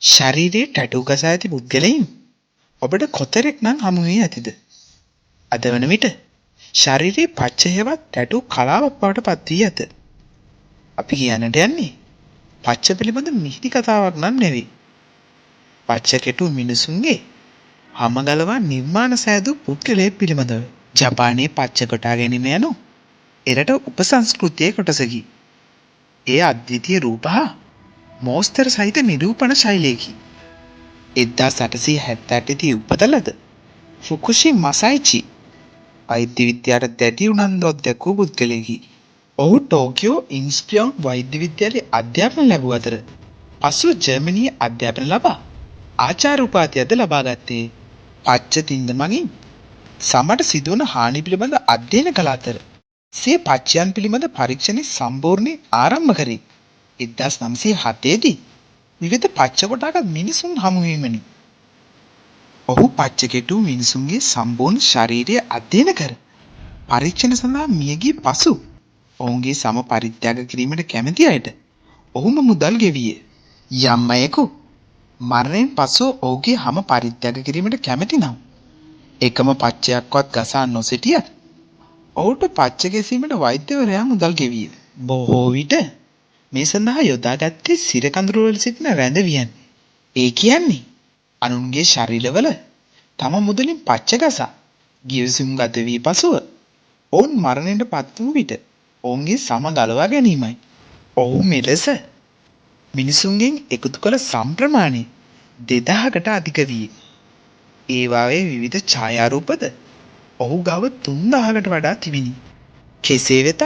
ශරීරයේ ටැටූ ගසා ඇති පුද්ගලයින් ඔබට කොතරෙක් නම් හමු වී ඇතිද? අද වන විට ශරීරයේ පච්ච හේවත් ටැටූ කලාවක් බවට පත් වී ඇත. අපි කියන්නට යන්නේ පච්ච පිළිබඳ මිහිරි කතාවක් නම් නෙවෙයි. පච්ච කෙටු මිනිසුන්ගේ හම ගලවා නිර්මාණ සෑදූ පුද්ගලයෙක් පිළිබඳව. ජපානයේ පච්ච කොටා ගැනීම යනු එරට උපසංස්කෘතියේ කොටසකි. ඒ අද්විතීය රූප හා මෝස්තර සහිත නිරූපණ ශෛලියකි. 1878 දී උපත ලද ෆුකුෂි මසයිචි වෛද්‍ය විද්‍යාවට දැඩි උනන්දුවක් දැක්වූ පුද්ගලයෙකි. ඔහු ටෝකියෝ ඉන්ස්ටිටියුට් වෛද්‍ය විද්‍යාලයේ අධ්‍යාපන ලැබුව අතර පසුව ජර්මනියේ අධ්‍යාපන ලබා ආචාර්ය උපාධියද ලබා ගත්තේ. පච්ච තින්ද මගින් සමට සිදුවන හානි පිළිබඳ අධ්‍යයන කළ අතර සිය පච්චයන් පිළිබඳ පරීක්ෂණ සම්පූර්ණයෙන් ආරම්භ කරේ 1907 දී විවිධ පච්ච කොටාගත් මිනිසුන් හමුවීමනි. ඔහු පච්ච කෙටු මිනිසුන්ගේ සම්පූර්ණ ශරීරය අධ්‍යයන කර පරීක්ෂණ සඳහා මියගිය පසු ඔවුන්ගේ සම පරිත්‍යාග කිරීමට කැමැති අයට ඔහුම මුදල් ගෙවිය. යම් අයෙකු මරණයෙන් පසුව ඔහුගේ හම පරිත්‍යාග කිරීමට කැමැති නම් එකම පච්චයක්වත් ගසා නොසිටියත් ඔහුට පච්ච ගැසීමට වෛද්‍යවරයා මුදල් ගෙවිය. බොහෝ විට මේ සඳහා යොදාගත්තේ සිර කඳුළු වල සිටින රැඳවියන්. ඒ කියන්නේ අනුන්ගේ ශරීරවල තම මුදලින් පච්ච ගසා ගිවිසුම් ගත වී පසුව ඔවුන් මරණයට පත් වූ විට ඔවුන්ගේ සම ගලවා ගැනීමයි. ඔහු මෙලෙස මිනිසුන්ගෙන් එකතු කළ සම්ප්‍රමාණය 2000කට අධික විය. ඒවායේ විවිධ ඡායාරූපද ඔහු ගාව 3000කට වඩා තිබිණි. කෙසේ වෙතත්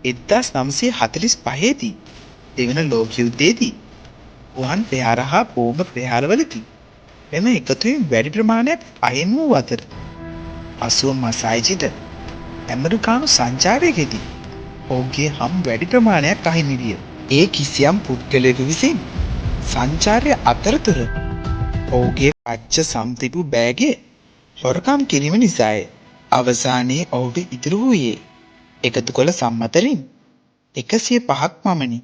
1945 දී දෙවන ලෝක යුද්ධයේදී වුවන් ප්‍රහාර හා බෝම්බ ප්‍රහාරවලදී මෙම එකතුවීම් වැඩි ප්‍රමාණයක් අහිමි වූ අතර පසුව මසයිචිට ඇමරිකානු සංචාරයකදී ඔහුගේ හම් වැඩි ප්‍රමාණයක් අහිමි විය. ඒ කිසියම් පුද්ගලයෙකු විසින් සංචාරය අතරතුර ඔහුගේ පච්ච සම්තිපු බෑගය හොරකම් කිරීම නිසාය. අවසානයේ ඔහුට ඉතිරි වූයේ එකතු කළ සම් අතරින් 105ක් පමණි.